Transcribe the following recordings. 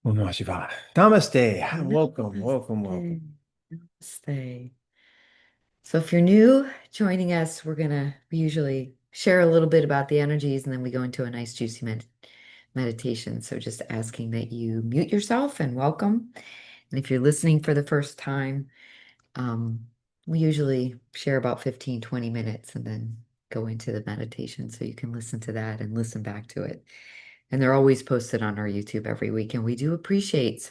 Oh, no, Shiva. Namaste. Welcome, welcome, welcome. Namaste. Namaste. So if you're new joining us, we usually share a little bit about the energies and then we go into a nice juicy meditation. So just asking that you mute yourself and welcome. And if you're listening for the first time, um, we usually share about 15, 20 minutes and then go into the meditation so you can listen to that and listen back to it. And they're always posted on our YouTube every week. And we do appreciate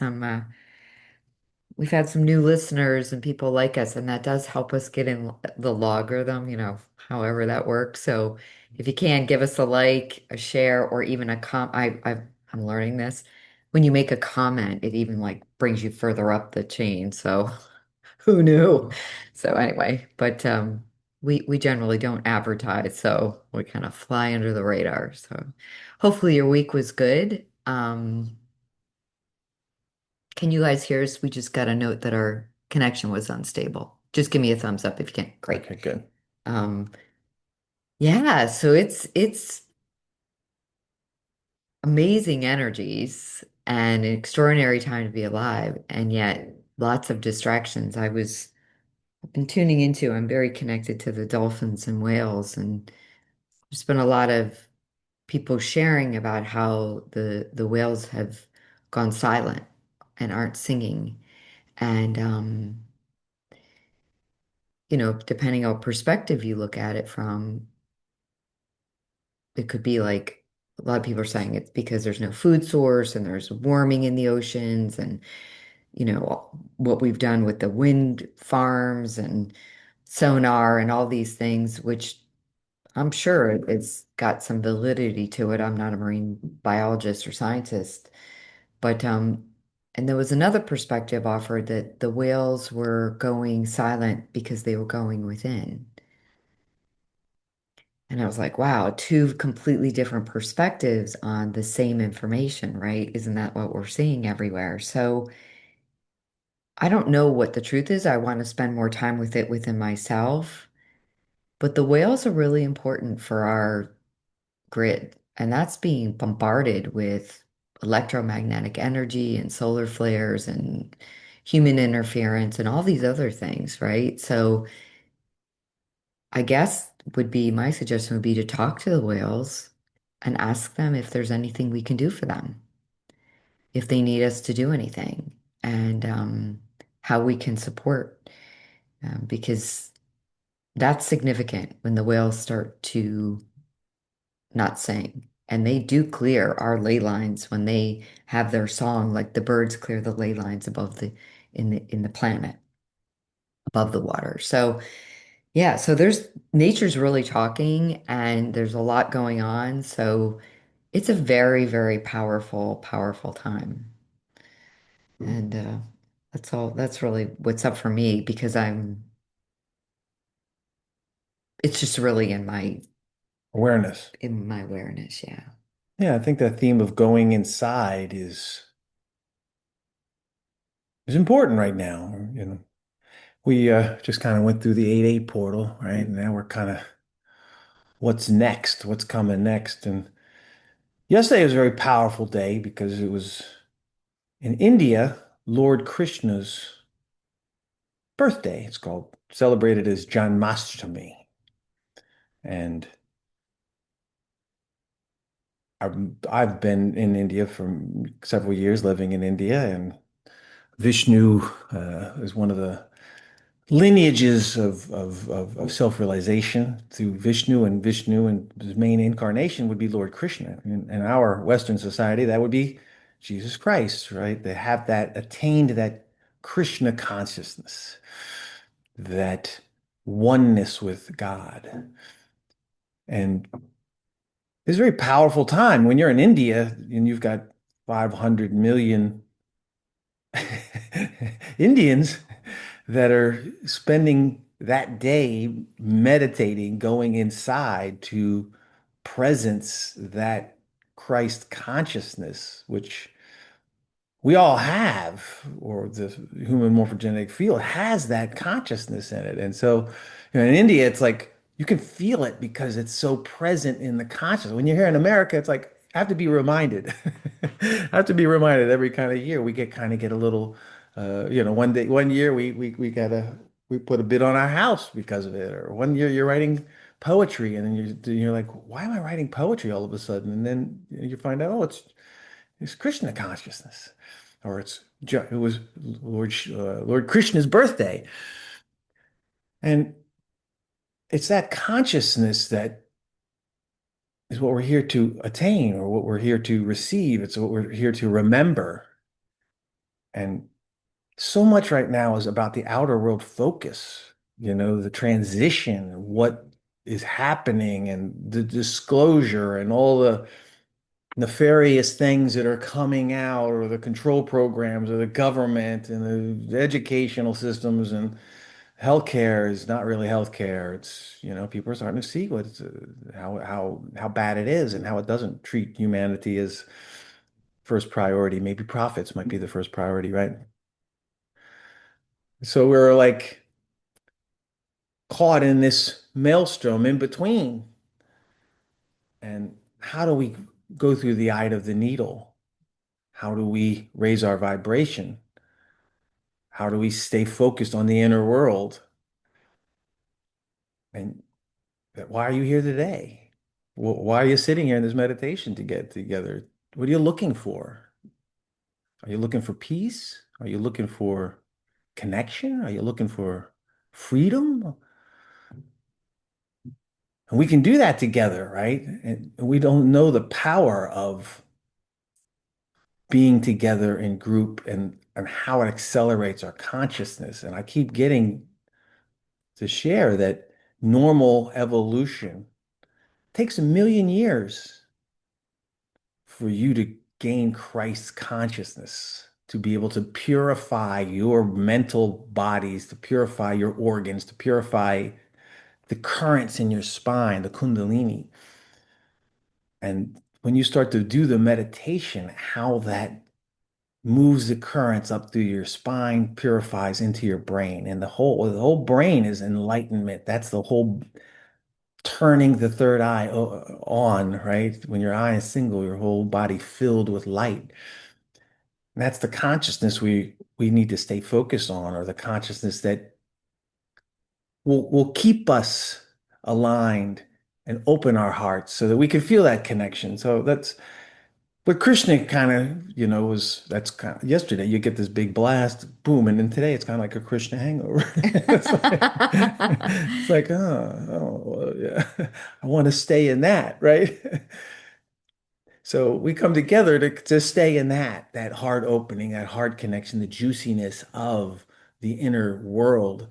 we've had some new listeners and people like us, and that does help us get in the logarithm, however that works. So if you can give us a like, a share, or even a I'm learning this. When you make a comment, it even like brings you further up the chain. So who knew? So anyway, but we generally don't advertise, so we kind of fly under the radar. So hopefully your week was good. Can you guys hear us? We just got a note that our connection was unstable. Just give me a thumbs up if you can. Great. Okay, good. Um, yeah, so it's amazing energies and an extraordinary time to be alive, and yet lots of distractions. I've been tuning into, I'm very connected to the dolphins and whales, and there's been a lot of people sharing about how the whales have gone silent and aren't singing. And depending on perspective you look at it from, it could be like a lot of people are saying it's because there's no food source and there's warming in the oceans and, what we've done with the wind farms and sonar and all these things, which I'm sure it's got some validity to it. I'm not a marine biologist or scientist, but and there was another perspective offered that the whales were going silent because they were going within. And I was like, wow, two completely different perspectives on the same information, right? Isn't that what we're seeing everywhere? So I don't know what the truth is. I want to spend more time with it within myself. But the whales are really important for our grid, and that's being bombarded with electromagnetic energy and solar flares and human interference and all these other things, right? So I guess would be my suggestion would be to talk to the whales and ask them if there's anything we can do for them, if they need us to do anything, and how we can support, because that's significant when the whales start to not sing. And they do clear our ley lines when they have their song, like the birds clear the ley lines above the planet, above the water. So yeah, so there's nature's really talking and there's a lot going on. So it's a very, very powerful, powerful time. And that's really what's up for me because it's just really Awareness. in my awareness. Yeah. Yeah, I think the theme of going inside is important right now. We just kind of went through the 8-8 portal, right? And now we're kind of what's next, what's coming next. And yesterday was a very powerful day because it was in India, Lord Krishna's birthday. It's called celebrated as Janmashtami. And I've been in India for several years, living in India, and Vishnu is one of the lineages of self-realization through Vishnu and his main incarnation would be Lord Krishna. In our Western society, that would be Jesus Christ, right? They have that attained that Krishna consciousness, that oneness with God. And it's a very powerful time when you're in India and you've got 500 million Indians that are spending that day meditating, going inside to presence that Christ consciousness, which we all have, or the human morphogenetic field has that consciousness in it. And so, in India, it's like you can feel it because it's so present in the consciousness. When you're here in America, it's like I have to be reminded. I have to be reminded every kind of year. We get a little, one day, one year we put a bid on our house because of it. Or one year you're writing poetry, and then you're like, why am I writing poetry all of a sudden? And then you find out, oh, it's Krishna consciousness, or it was Lord Krishna's birthday, and it's that consciousness that is what we're here to attain, or what we're here to receive. It's what we're here to remember. And so much right now is about the outer world focus, the transition, what is happening, and the disclosure, and all the nefarious things that are coming out, or the control programs, or the government, and the educational systems, and healthcare is not really healthcare. It's, people are starting to see how bad it is, and how it doesn't treat humanity as first priority. Maybe profits might be the first priority, right? So we're like caught in this maelstrom in between. And how do we go through the eye of the needle? How do we raise our vibration? How do we stay focused on the inner world? And why are you here today? Why are you sitting here in this meditation to get together? What are you looking for? Are you looking for peace? Are you looking for connection? Are you looking for freedom? And we can do that together, right? And we don't know the power of being together in group, and how it accelerates our consciousness. And I keep getting to share that normal evolution takes 1 million years for you to gain Christ's consciousness, to be able to purify your mental bodies, to purify your organs, to purify the currents in your spine, the Kundalini. And when you start to do the meditation, how that moves the currents up through your spine, purifies into your brain. And the whole brain is enlightenment. That's the whole turning the third eye on, right? When your eye is single, your whole body filled with light. And that's the consciousness we need to stay focused on, or the consciousness that will keep us aligned and open our hearts so that we can feel that connection. So that's what Krishna kind of, that's kind of yesterday. You get this big blast, boom, and then today it's kind of like a Krishna hangover. It's like, oh, yeah, I want to stay in that, right? So we come together to stay in that heart opening, that heart connection, the juiciness of the inner world.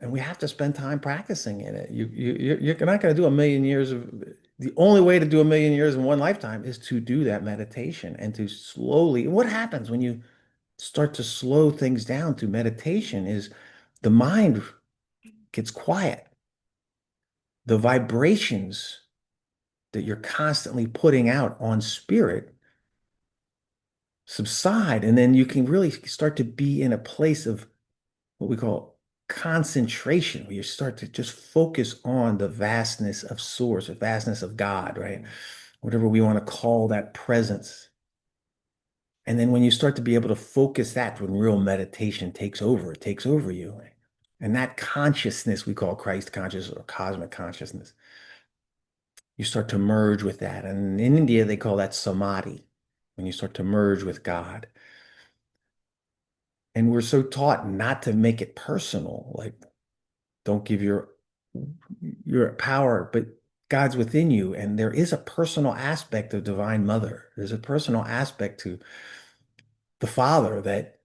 And we have to spend time practicing in it. You're not going to do 1 million years of. The only way to do 1 million years in one lifetime is to do that meditation, and to slowly. And what happens when you start to slow things down through meditation is the mind gets quiet. The vibrations that you're constantly putting out on spirit subside, and then you can really start to be in a place of what we call concentration, where you start to just focus on the vastness of source, the vastness of God, right? Whatever we want to call that presence. And then when you start to be able to focus that, when real meditation takes over, it takes over you. And that consciousness we call Christ consciousness, or cosmic consciousness, you start to merge with that. And in India, they call that samadhi, when you start to merge with God. And we're so taught not to make it personal, like don't give your power, but God's within you. And there is a personal aspect of Divine Mother. There's a personal aspect to the Father, that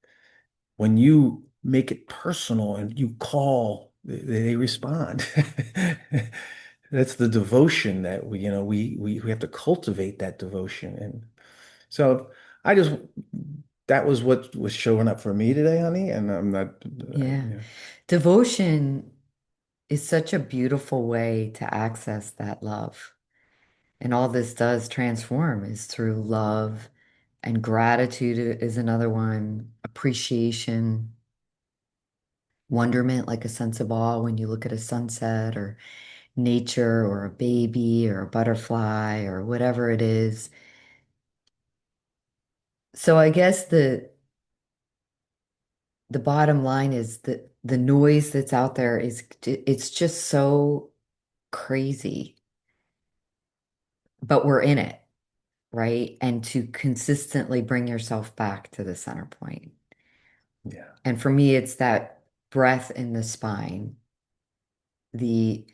when you make it personal and you call, they respond. That's the devotion that we have to cultivate, that devotion. And so I just that was what was showing up for me today, honey. And I'm not, Yeah. yeah. Devotion is such a beautiful way to access that love. And all this does transform is through love, and gratitude is another one, appreciation, wonderment, like a sense of awe when you look at a sunset or nature or a baby or a butterfly or whatever it is. So I guess the bottom line is that the noise that's out there is it's just so crazy, but we're in it, right? And to consistently bring yourself back to the center point. Yeah. And for me, it's that breath in the spine, the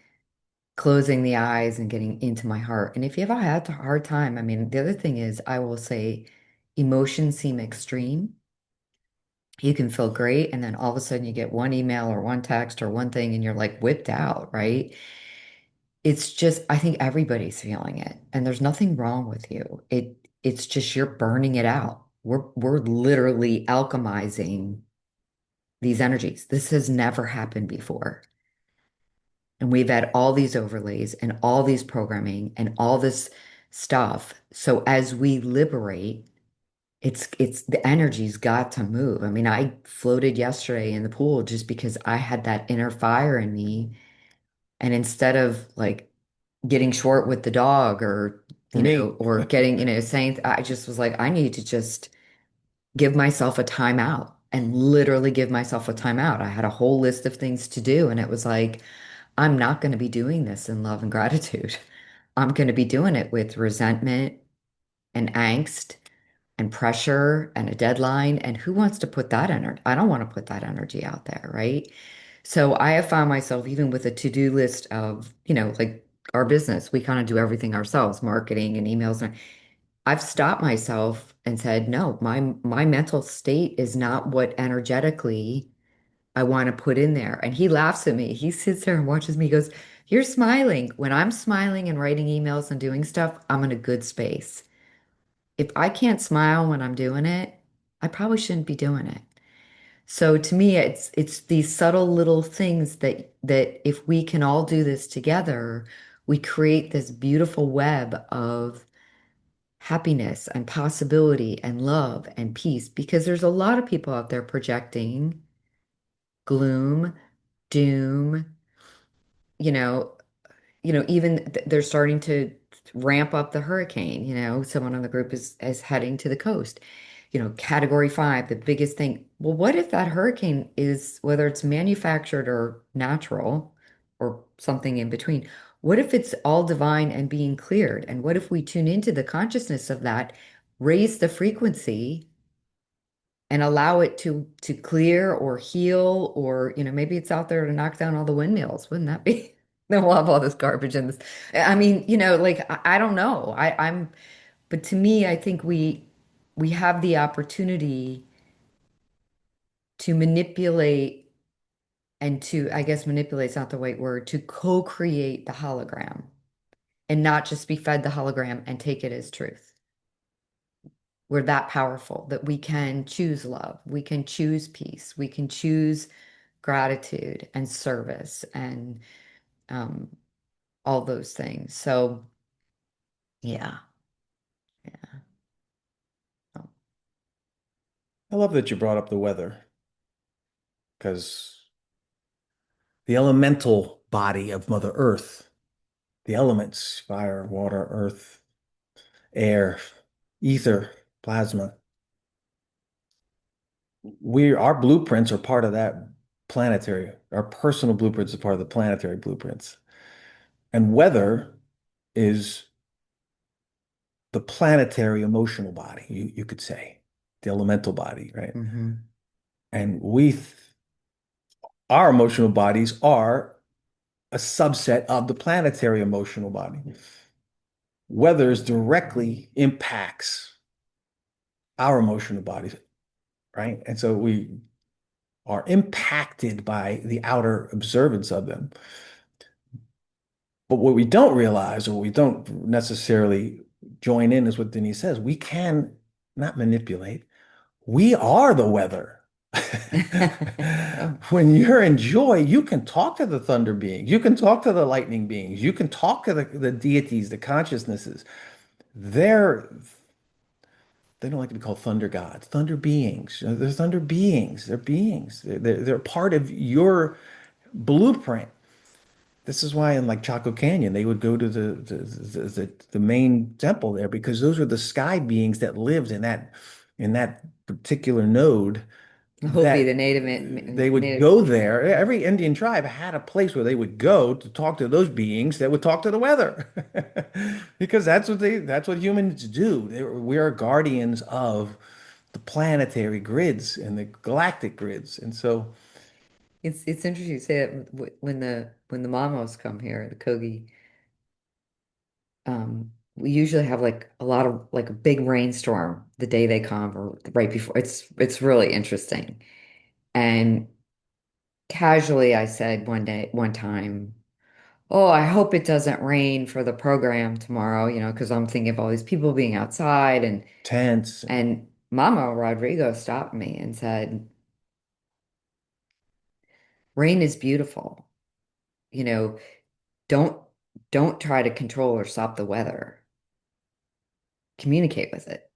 closing the eyes and getting into my heart. And if you ever had a hard time, I mean, the other thing is, I will say emotions seem extreme. You can feel great, and then all of a sudden you get one email or one text or one thing, and you're like whipped out, right? It's just, I think everybody's feeling it, and there's nothing wrong with you. It's just you're burning it out. We're literally alchemizing these energies. This has never happened before. And we've had all these overlays and all these programming and all this stuff. So as we liberate, it's the energy's got to move. I mean, I floated yesterday in the pool just because I had that inner fire in me. And instead of like getting short with the dog or, Me. or getting, saying, I just was like, I need to just give myself a timeout and literally give myself a timeout. I had a whole list of things to do. And it was like, I'm not going to be doing this in love and gratitude. I'm going to be doing it with resentment and angst and pressure and a deadline. And who wants to put that energy? I don't want to put that energy out there, right? So I have found myself even with a to-do list of, like our business, we kind of do everything ourselves, marketing and emails. And I've stopped myself and said, no, my mental state is not what energetically I want to put in there. And he laughs at me. He sits there and watches me. He goes, you're smiling. When I'm smiling and writing emails and doing stuff, I'm in a good space. If I can't smile when I'm doing it, I probably shouldn't be doing it. So to me, it's these subtle little things that if we can all do this together, we create this beautiful web of happiness and possibility and love and peace because there's a lot of people out there projecting gloom, doom, you know, even they're starting to ramp up the hurricane. Someone on the group is heading to the coast. Category 5, the biggest thing. Well, what if that hurricane is, whether it's manufactured or natural or something in between? What if it's all divine and being cleared? And what if we tune into the consciousness of that, raise the frequency and allow it to clear or heal, or maybe it's out there to knock down all the windmills. Wouldn't that be? Then we'll have all this garbage in this. I mean, like I don't know. But to me, I think we have the opportunity to manipulate and to, I guess manipulate's not the right word, to co-create the hologram and not just be fed the hologram and take it as truth. We're that powerful that we can choose love, we can choose peace, we can choose gratitude and service and um, all those things. So, yeah, yeah. Oh. I love that you brought up the weather because the elemental body of Mother Earth, the elements, fire, water, earth, air, ether, plasma, our blueprints are part of that planetary, our personal blueprints are part of the planetary blueprints. And weather is the planetary emotional body, you could say, the elemental body, right? Hmm. And our emotional bodies are a subset of the planetary emotional body. Weathers directly impacts our emotional bodies, right? And so we are impacted by the outer observance of them. But what we don't realize, or we don't necessarily join in, is what Denise says. We can not manipulate. We are the weather. Oh. When you're in joy, you can talk to the thunder beings, you can talk to the lightning beings, you can talk to the deities, the consciousnesses. They're they don't like to be called thunder gods, thunder beings. They're thunder beings. They're beings. They're part of your blueprint. This is why in like Chaco Canyon, they would go to the main temple there because those were the sky beings that lived in in that particular node, Will be that the native they would native. go there. Every Indian tribe had a place where they would go to talk to those beings that would talk to the weather. Because that's what humans do. We are guardians of the planetary grids and the galactic grids. And so It's interesting you say that when the mamos come here, the Kogi, we usually have like a lot of like a big rainstorm the day they come or right before. It's really interesting. And casually I said one time, "Oh, I hope it doesn't rain for the program tomorrow," because I'm thinking of all these people being outside tense. and Mama Rodrigo stopped me and said, "Rain is beautiful. You know, don't don't try to control or stop the weather. Communicate with it.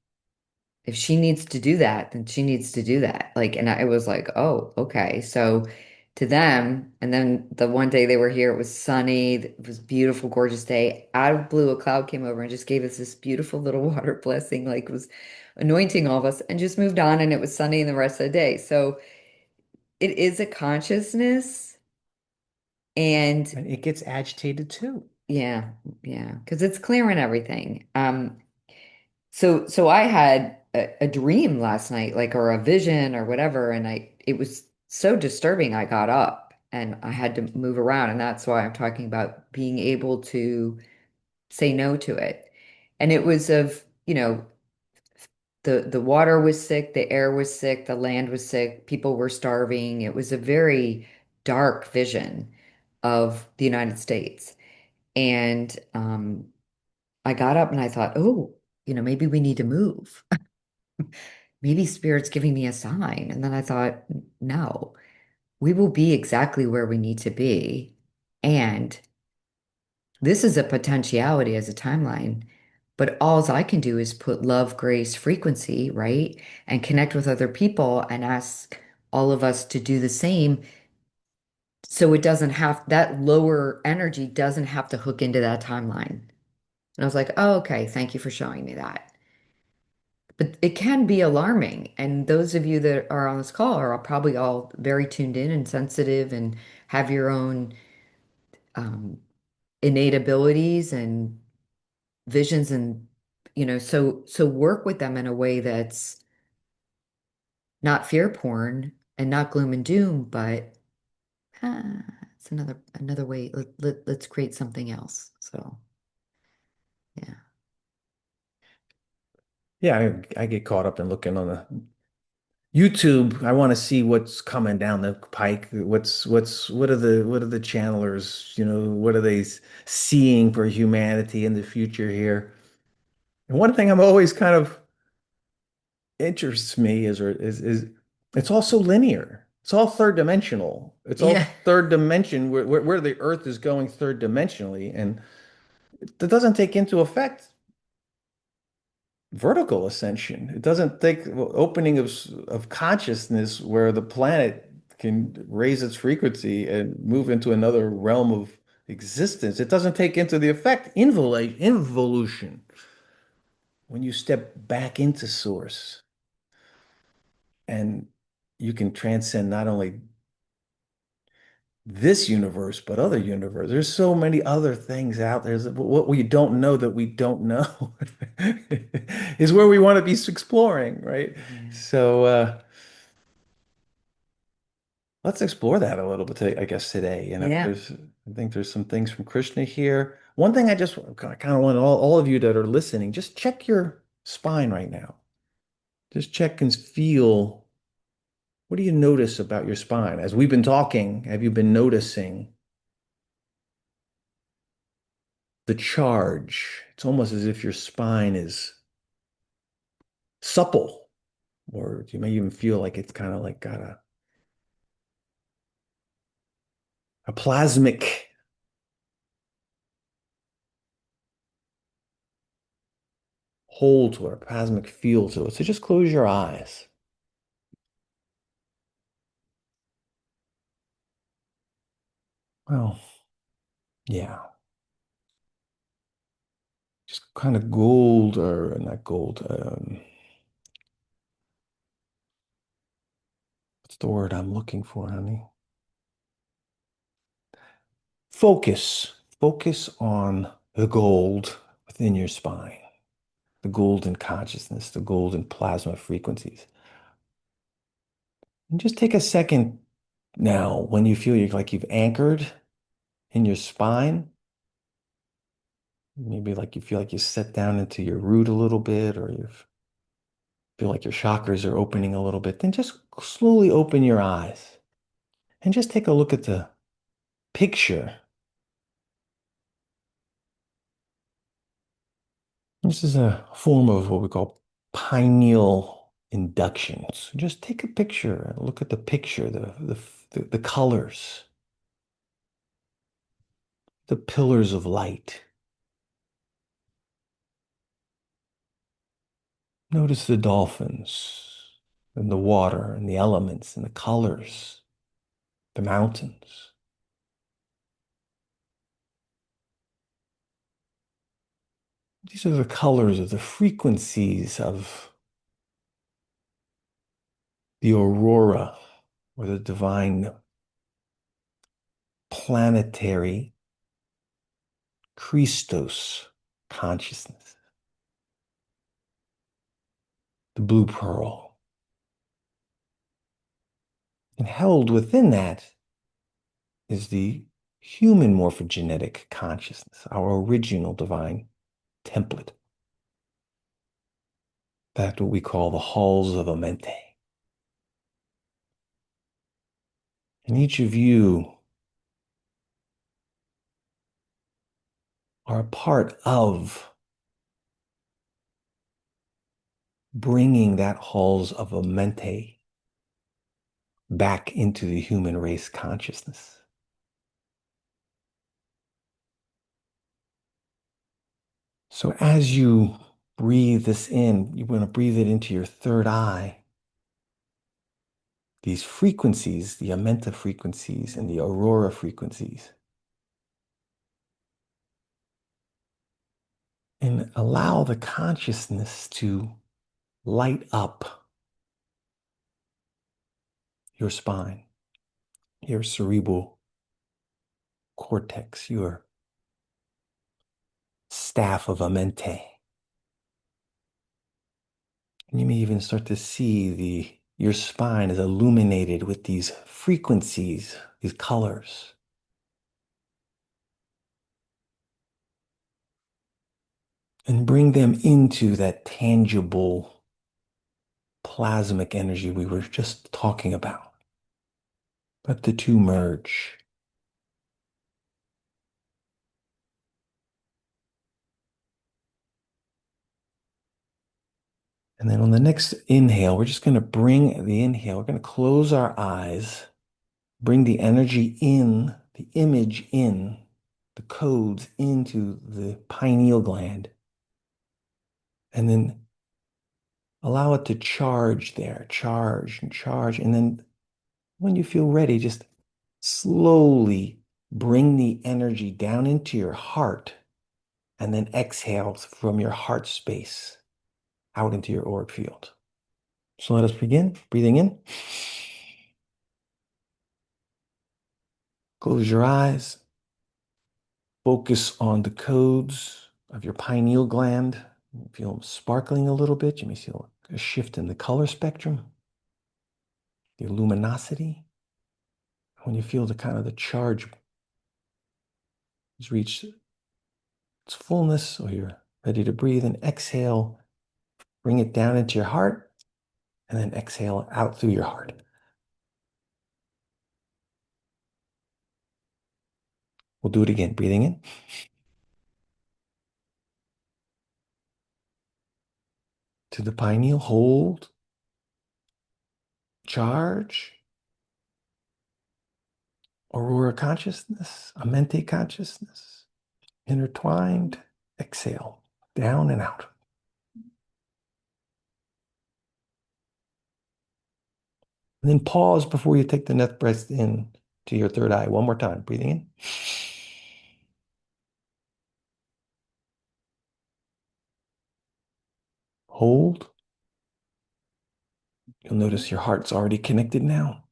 If she needs to do that, then she needs to do that." Like, and I was like, "Oh, okay." So to them, and then the one day they were here, it was sunny, it was beautiful, gorgeous day. Out of blue, a cloud came over and just gave us this beautiful little water blessing, like was anointing all of us, and just moved on, and it was sunny the rest of the day. So it is a consciousness, and And it gets agitated too. yeah, yeah, because it's clearing everything. So I had a dream last night, like or a vision or whatever, and it was so disturbing. I got up and I had to move around, and that's why I'm talking about being able to say no to it. And it was the water was sick, the air was sick, the land was sick, people were starving. It was a very dark vision of the United States. And I got up and I thought, oh, maybe we need to move. Maybe Spirit's giving me a sign. And then I thought, no, we will be exactly where we need to be. And this is a potentiality as a timeline. But all I can do is put love, grace, frequency, right? And connect with other people and ask all of us to do the same. So it doesn't have that lower energy doesn't have to hook into that timeline. And I was like, oh, okay, thank you for showing me that. But it can be alarming. And those of you that are on this call are probably all very tuned in and sensitive and have your own um, innate abilities and visions and so work with them in a way that's not fear porn and not gloom and doom, but it's another way. Let's create something else. So yeah. Yeah, I get caught up in looking on the YouTube. I want to see what's coming down the pike. What are the channelers, what are they seeing for humanity in the future here? And one thing I'm always kind of interests me is it's all so linear. It's all third dimensional. It's Yeah. all third dimension where the Earth is going third dimensionally, and that doesn't take into effect vertical ascension. It doesn't take opening of consciousness where the planet can raise its frequency and move into another realm of existence. It doesn't take into the effect involution when you step back into source and you can transcend not only this universe, but other universe. There's so many other things out there. What we don't know that we don't know is where we want to be exploring, right? Yeah. So let's explore that a little bit, I guess, today. And if Yeah. I think there's some things from Krishna here. One thing I kind of want all of you that are listening, just check your spine right now. Just check and feel. What do you notice about your spine? As we've been talking, have you been noticing the charge? It's almost as if your spine is supple, or you may even feel like it's kind of like got a plasmic hold to it, a plasmic feel to it. So just close your eyes. Well, yeah, just kind of gold, or not gold, the word I'm looking for, honey? Focus. Focus on the gold within your spine, the golden consciousness, the golden plasma frequencies. And just take a second now when you feel like you've anchored in your spine. Maybe like you feel like you set down into your root a little bit, or you feel like your chakras are opening a little bit. Then just slowly open your eyes and just take a look at the picture. This is a form of what we call pineal induction. So just take a picture and look at the picture, the colors, the pillars of light. Notice the dolphins and the water and the elements and the colors, the mountains. These are the colors of the frequencies of the aurora or the divine planetary Christos consciousness, the blue pearl. And held within that is the human morphogenetic consciousness, our original divine template. That's what we call the halls of Amente. And each of you are a part of bringing that halls of Amente back into the human race consciousness. So as you breathe this in, you want to breathe it into your third eye. These frequencies, the Amenta frequencies and the Aurora frequencies, and allow the consciousness to light up your spine, your cerebral cortex, your staff of Amente. And you may even start to see your spine is illuminated with these frequencies, these colors. And bring them into that tangible plasmic energy we were just talking about. Let the two merge. And then on the next inhale, we're just going to bring the inhale. We're going to close our eyes, bring the energy in, the image in, the codes into the pineal gland. And then allow it to charge there, charge and charge. And then when you feel ready, just slowly bring the energy down into your heart and then exhale from your heart space out into your auric field. So let us begin. Breathing in. Close your eyes. Focus on the codes of your pineal gland. You feel them sparkling a little bit. You may feel a shift in the color spectrum, the luminosity. When you feel the kind of the charge has reached its fullness, or you're ready to breathe, and exhale, bring it down into your heart, and then exhale out through your heart. We'll do it again. Breathing in. To the pineal, hold, charge, aurora consciousness, amente consciousness, intertwined, exhale, down and out. And then pause before you take the next breath in to your third eye. One more time. Breathing in. Hold. You'll notice your heart's already connected now.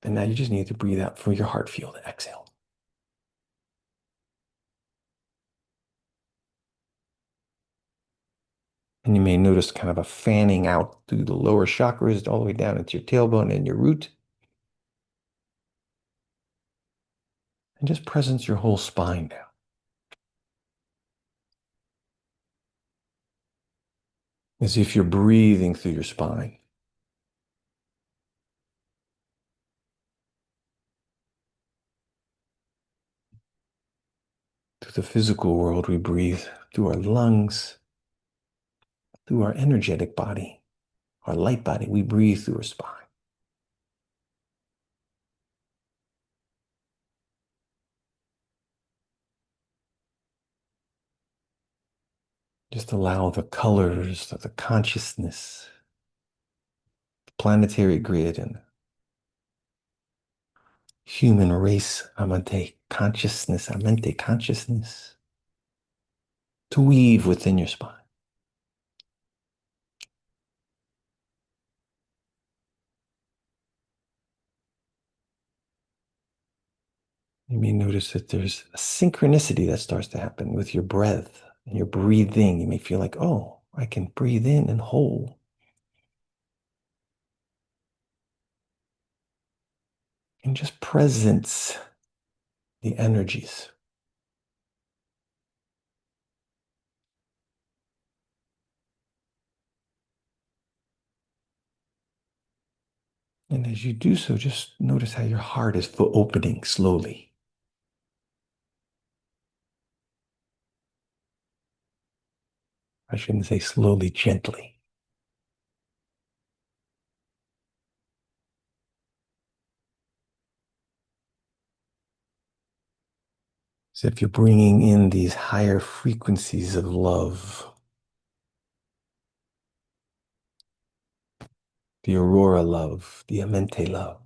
And now you just need to breathe out from your heart field. Exhale. And you may notice kind of a fanning out through the lower chakras all the way down into your tailbone and your root. And just presence your whole spine now. As if you're breathing through your spine. Through the physical world, we breathe through our lungs, through our energetic body, our light body. We breathe through our spine. Just allow the colors of the consciousness, the planetary grid, and human race, amente consciousness, to weave within your spine. You may notice that there's a synchronicity that starts to happen with your breath and your breathing. You may feel like, oh, I can breathe in and hold. And just presence the energies. And as you do so, just notice how your heart is opening slowly. I shouldn't say slowly, gently. As if you're bringing in these higher frequencies of love, the aurora love, the amente love,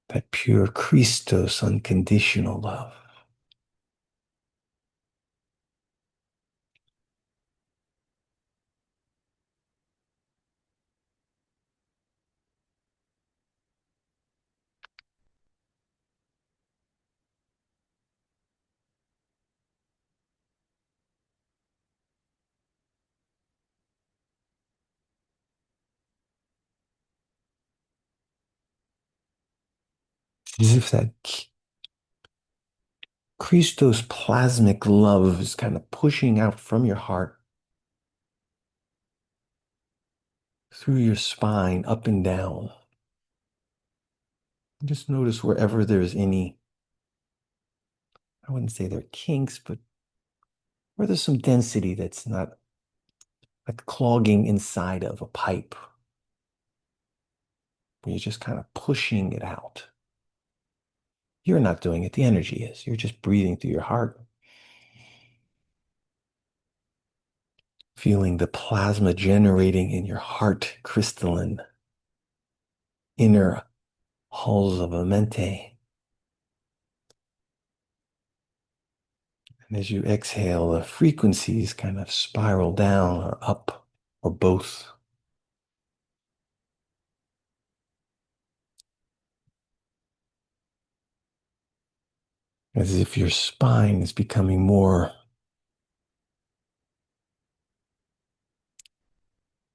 that pure Christos unconditional love. As if that Christos plasmic love is kind of pushing out from your heart, through your spine, up and down. Just notice wherever there's any, I wouldn't say they're kinks, but where there's some density that's not like clogging inside of a pipe, where you're just kind of pushing it out. You're not doing it, the energy is. You're just breathing through your heart. Feeling the plasma generating in your heart crystalline inner halls of a mente. And as you exhale, the frequencies kind of spiral down or up or both. As if your spine is becoming more,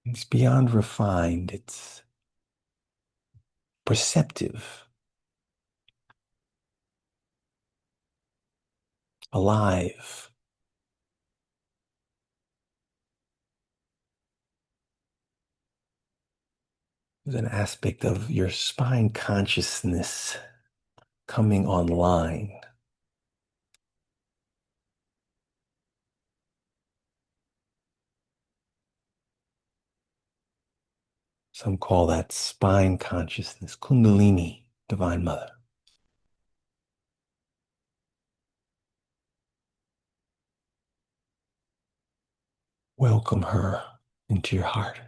it's beyond refined, it's perceptive, alive. There's an aspect of your spine consciousness coming online. Some call that spine consciousness, Kundalini, Divine Mother. Welcome her into your heart.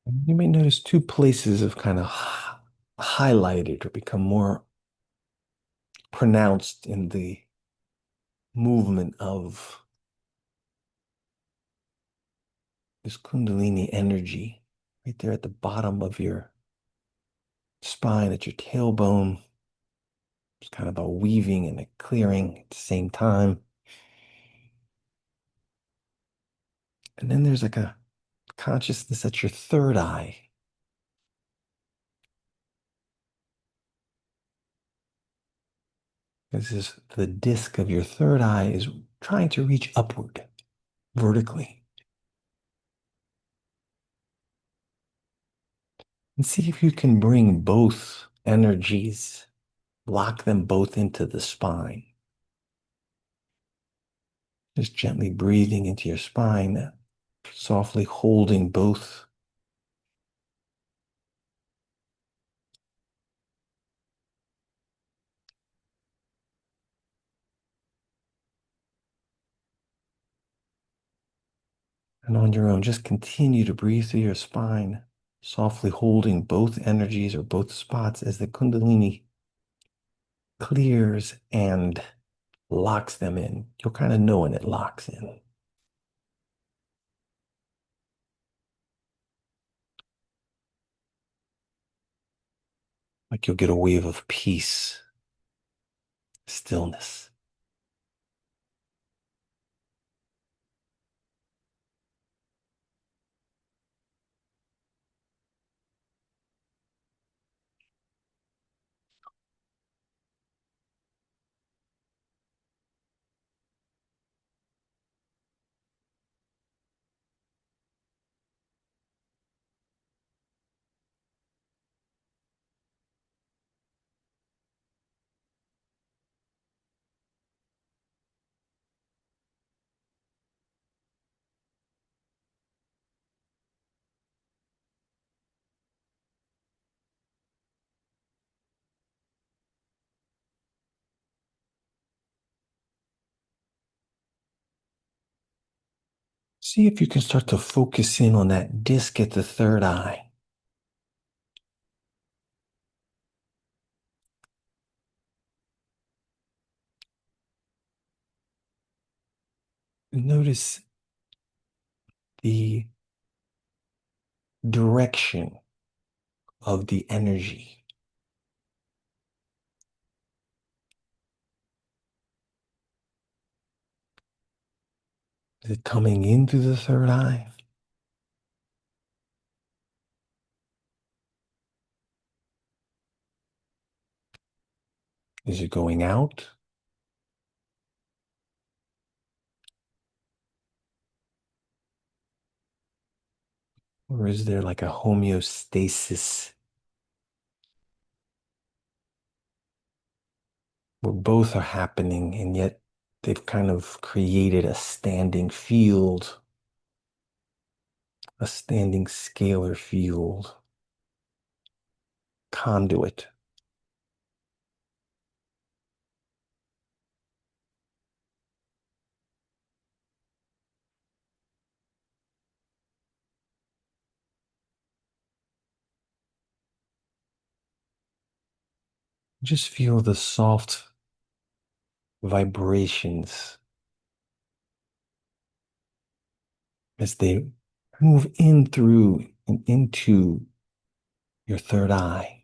You may notice two places have kind of highlighted or become more pronounced in the movement of this Kundalini energy right there at the bottom of your spine, at your tailbone. It's kind of a weaving and a clearing at the same time. And then there's like a consciousness at your third eye. This is the disc of your third eye is trying to reach upward vertically. And see if you can bring both energies, lock them both into the spine. Just gently breathing into your spine, softly holding both. And on your own, just continue to breathe through your spine, softly holding both energies or both spots as the Kundalini clears and locks them in. You'll kind of know when it locks in. Like you'll get a wave of peace, stillness. See if you can start to focus in on that disc at the third eye. Notice the direction of the energy. Is it coming in through the third eye? Is it going out? Or is there like a homeostasis where both are happening and yet they've kind of created a standing field, a standing scalar field, conduit? Just feel the soft vibrations as they move in through and into your third eye.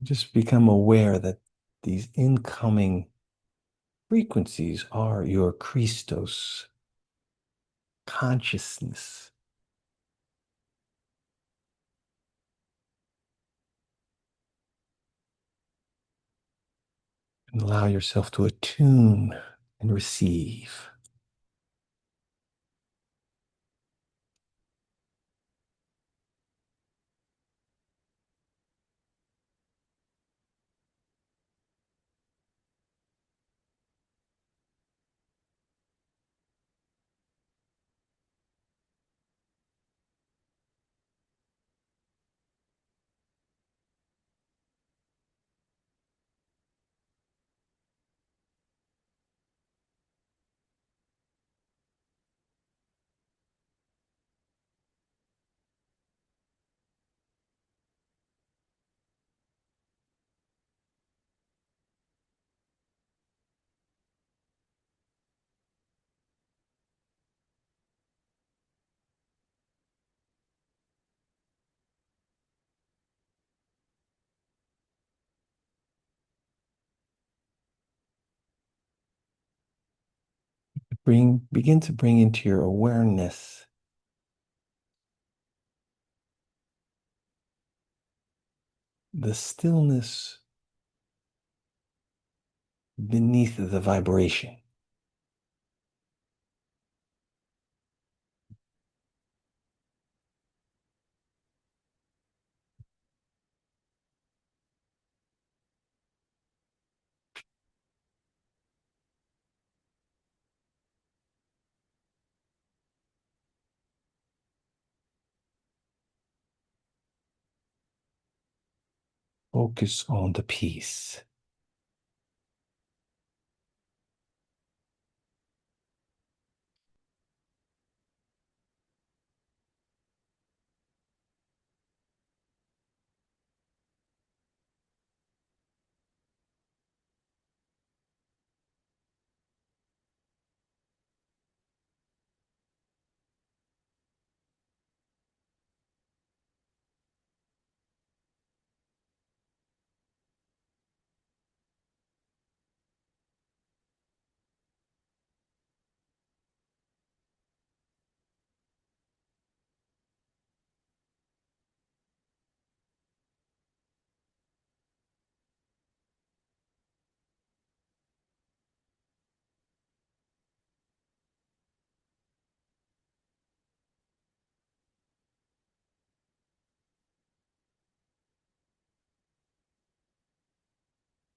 Just become aware that these incoming frequencies are your Christos consciousness. And allow yourself to attune and receive. begin to bring into your awareness the stillness beneath the vibration. Focus on the peace.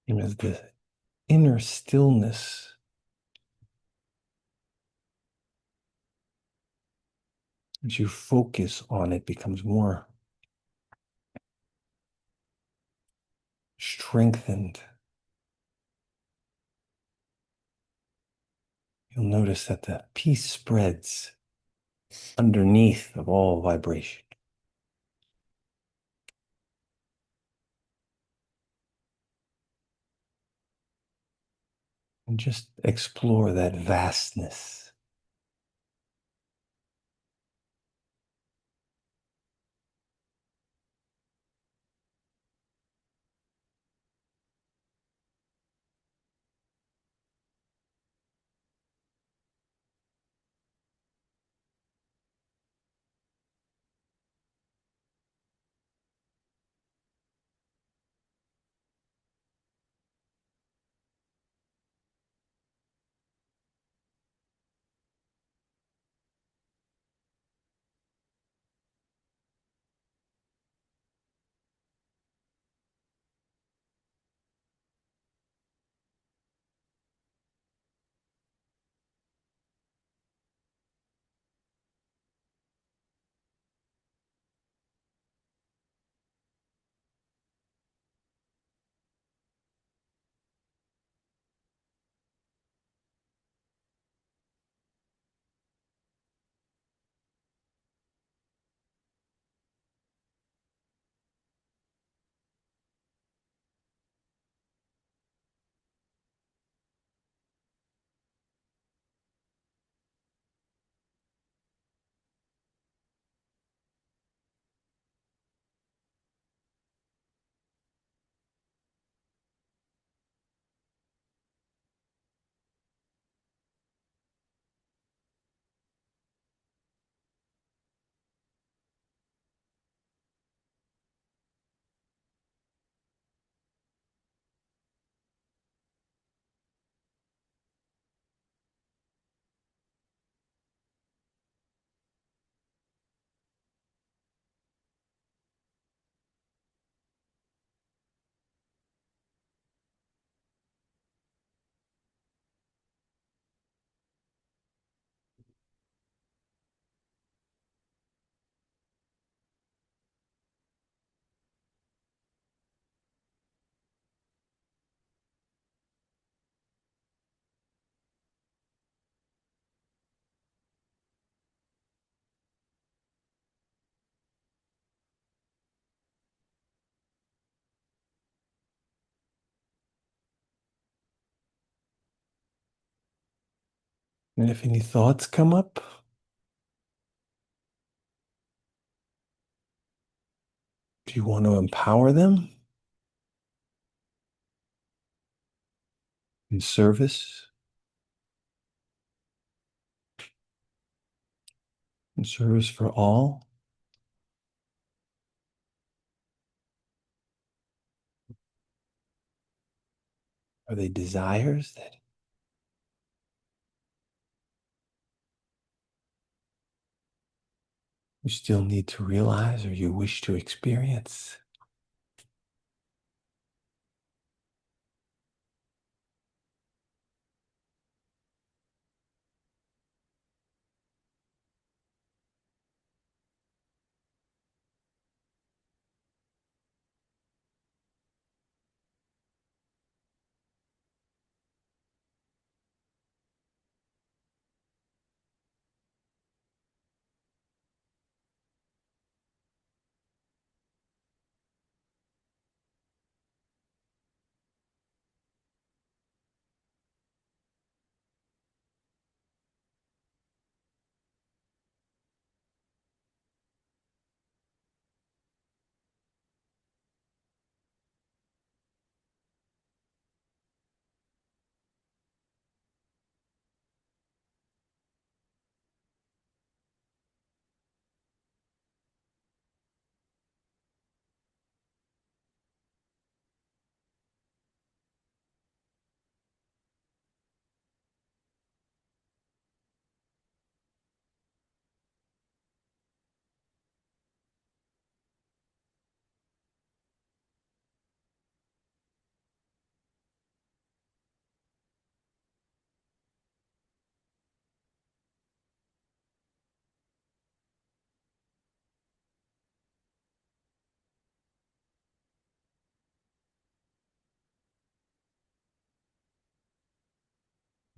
And as the inner stillness, as you focus on it, becomes more strengthened, you'll notice that the peace spreads underneath of all vibration. And just explore that vastness. And if any thoughts come up, do you want to empower them in service? service for all? Are they desires that you still need to realize or you wish to experience?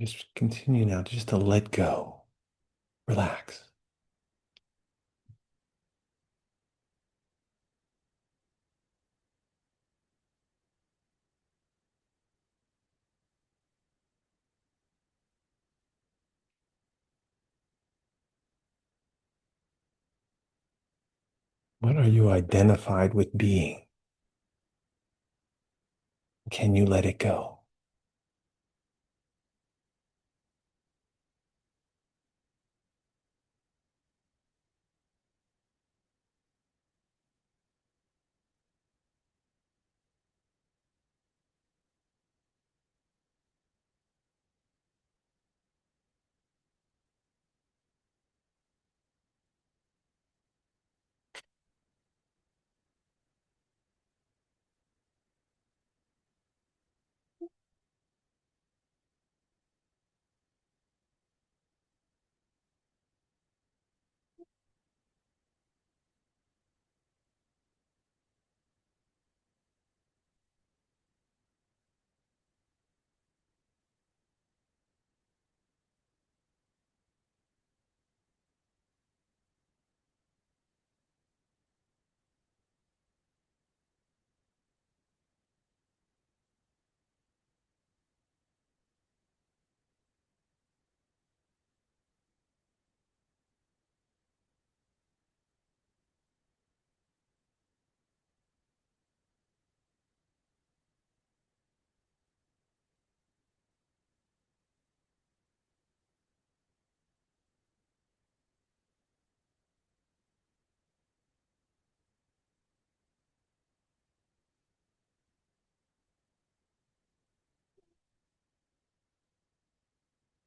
Just continue now just to let go. Relax. What are you identified with being? Can you let it go?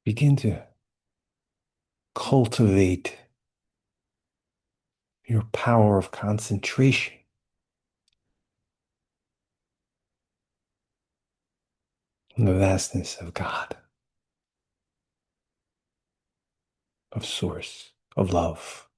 Begin to cultivate your power of concentration on the vastness of God, of Source, of love.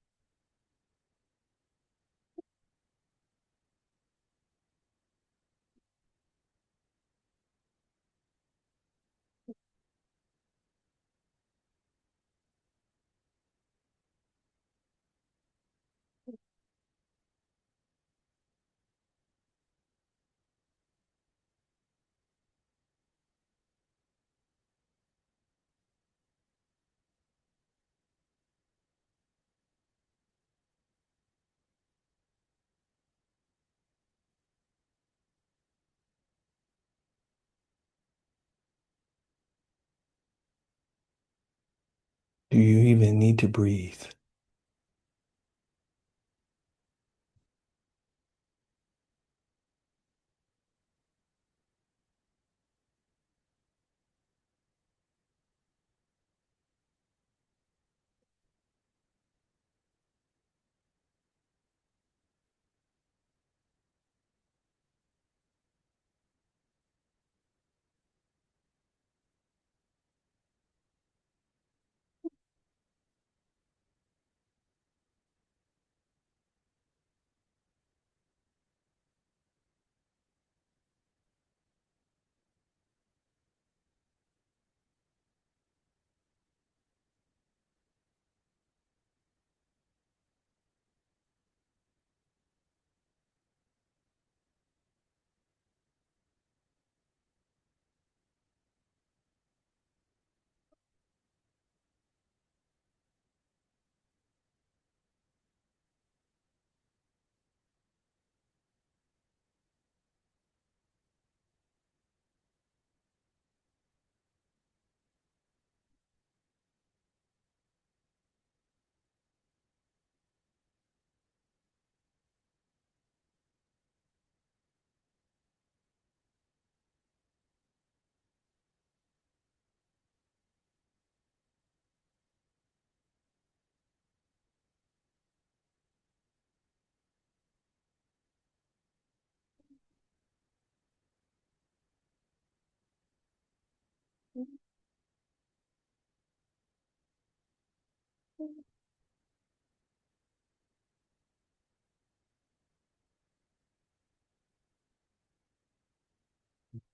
Do you even need to breathe?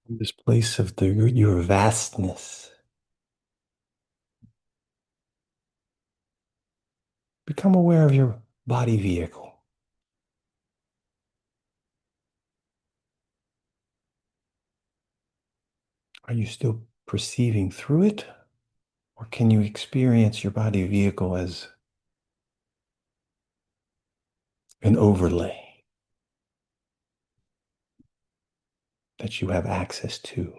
This place of your vastness. Become aware of your body vehicle. Are you still perceiving through it? Or can you experience your body vehicle as an overlay that you have access to?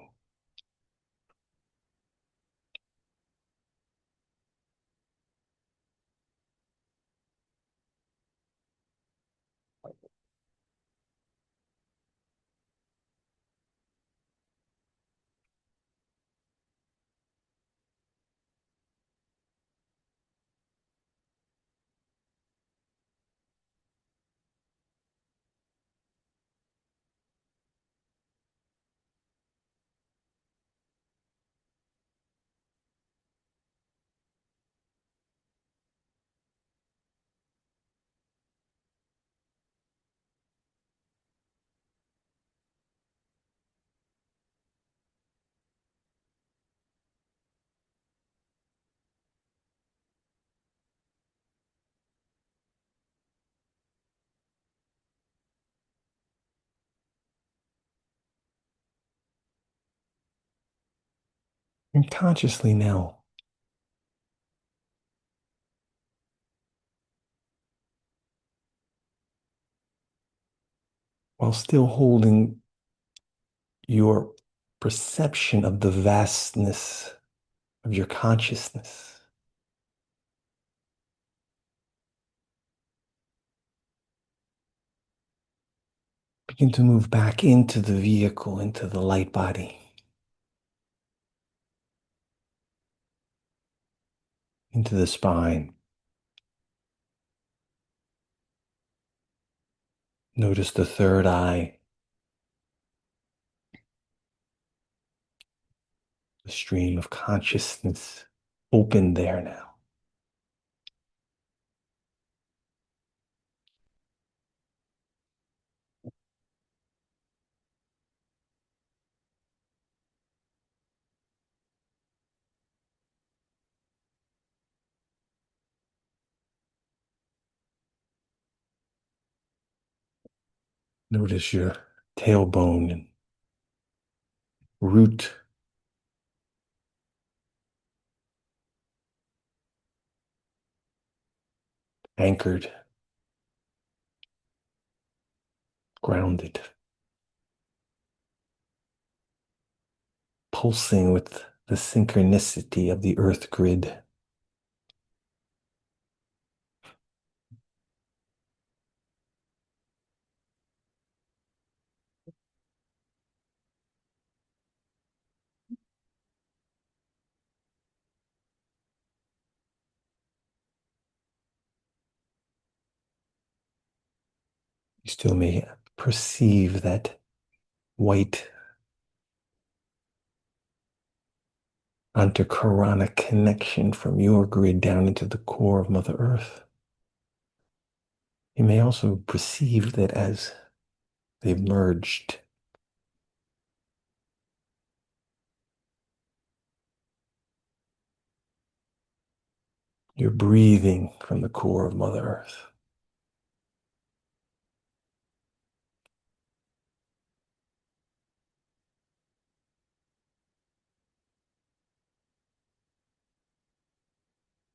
And consciously now, while still holding your perception of the vastness of your consciousness, begin to move back into the vehicle, into the light body, into the spine. Notice the third eye, the stream of consciousness open there now. Notice your tailbone and root, anchored, grounded, pulsing with the synchronicity of the earth grid. You still may perceive that white anticoronic connection from your grid down into the core of Mother Earth. You may also perceive that as they've merged, you're breathing from the core of Mother Earth.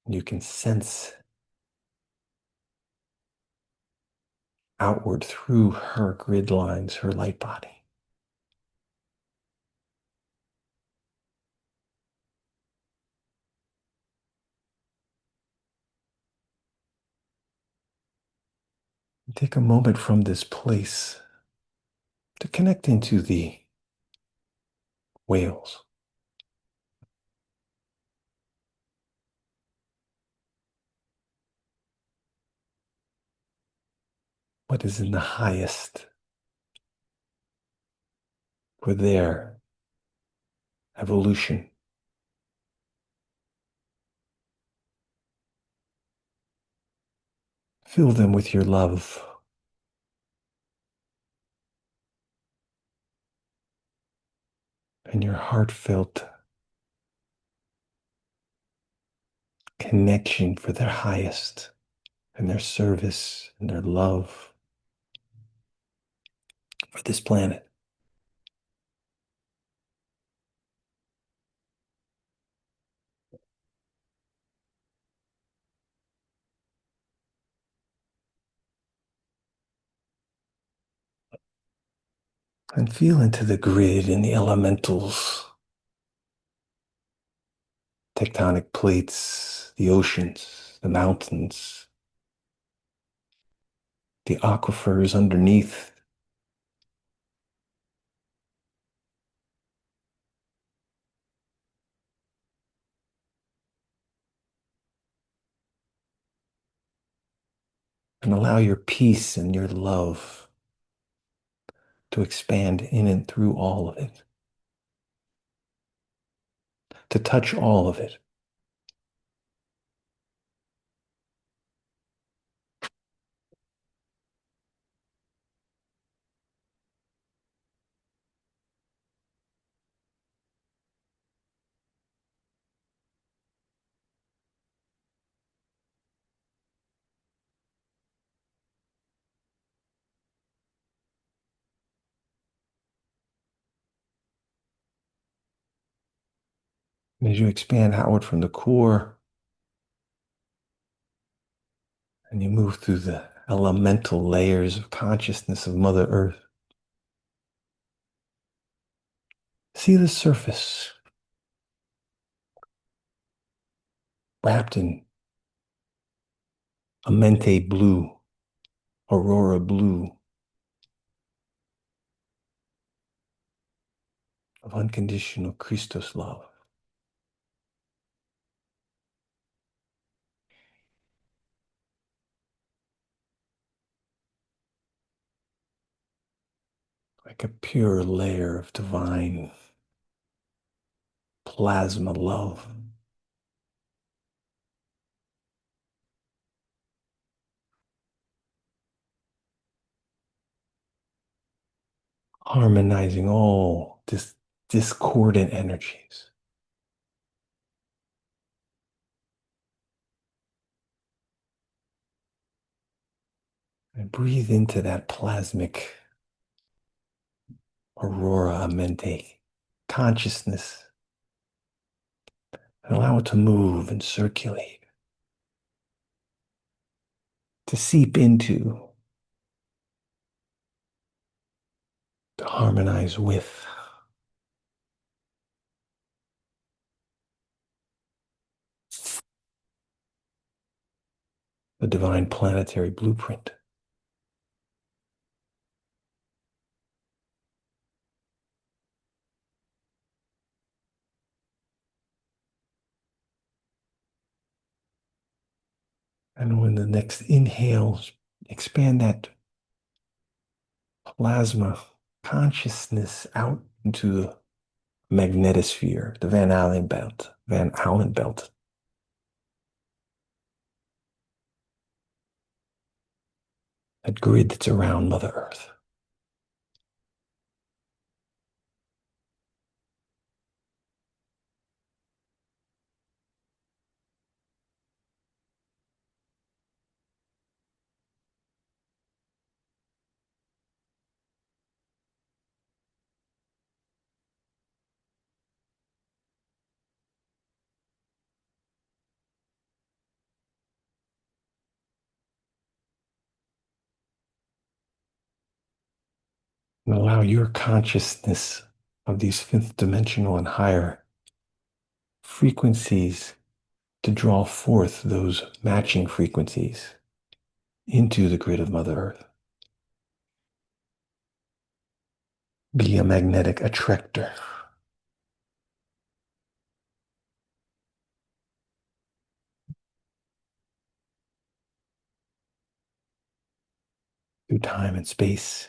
You can sense outward through her grid lines, her light body. Take a moment from this place to connect into the whales. What is in the highest for their evolution? Fill them with your love and your heartfelt connection for their highest and their service and their love for this planet. And feel into the grid and the elementals, tectonic plates, the oceans, the mountains, the aquifers underneath. And allow your peace and your love to expand in and through all of it, to touch all of it. And as you expand outward from the core and you move through the elemental layers of consciousness of Mother Earth, see the surface wrapped in a mente blue, aurora blue of unconditional Christos love. Like a pure layer of divine plasma love. Harmonizing all discordant energies. And breathe into that plasmic aurora mente consciousness and allow it to move and circulate, to seep into, to harmonize with the divine planetary blueprint. And when the next inhales, expand that plasma consciousness out into the magnetosphere, the Van Allen belt, that grid that's around Mother Earth. And allow your consciousness of these fifth dimensional and higher frequencies to draw forth those matching frequencies into the grid of Mother Earth. Be a magnetic attractor. Through time and space.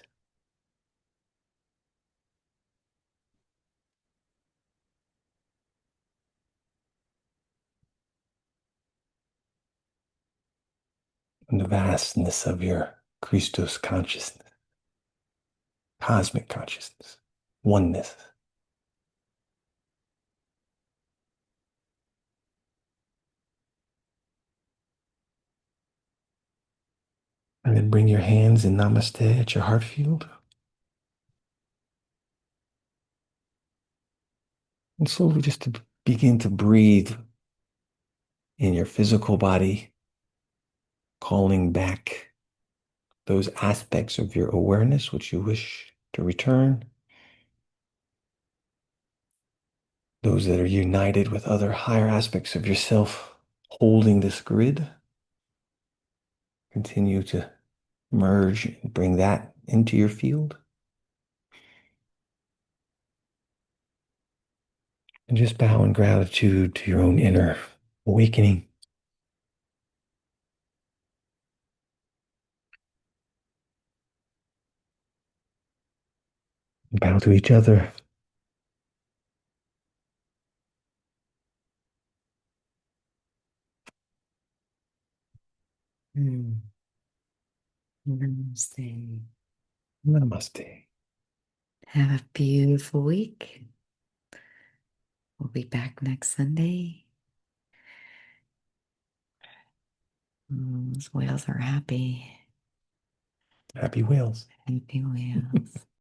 And the vastness of your Christos consciousness, cosmic consciousness, oneness. And then bring your hands in namaste at your heart field. And slowly just to begin to breathe in your physical body, calling back those aspects of your awareness which you wish to return, those that are united with other higher aspects of yourself, holding this grid. Continue to merge and bring that into your field. And just bow in gratitude to your own inner awakening. And bow to each other. Mm. Namaste. Namaste. Have a beautiful week. We'll be back next Sunday. Those whales are happy. Happy whales. Happy whales.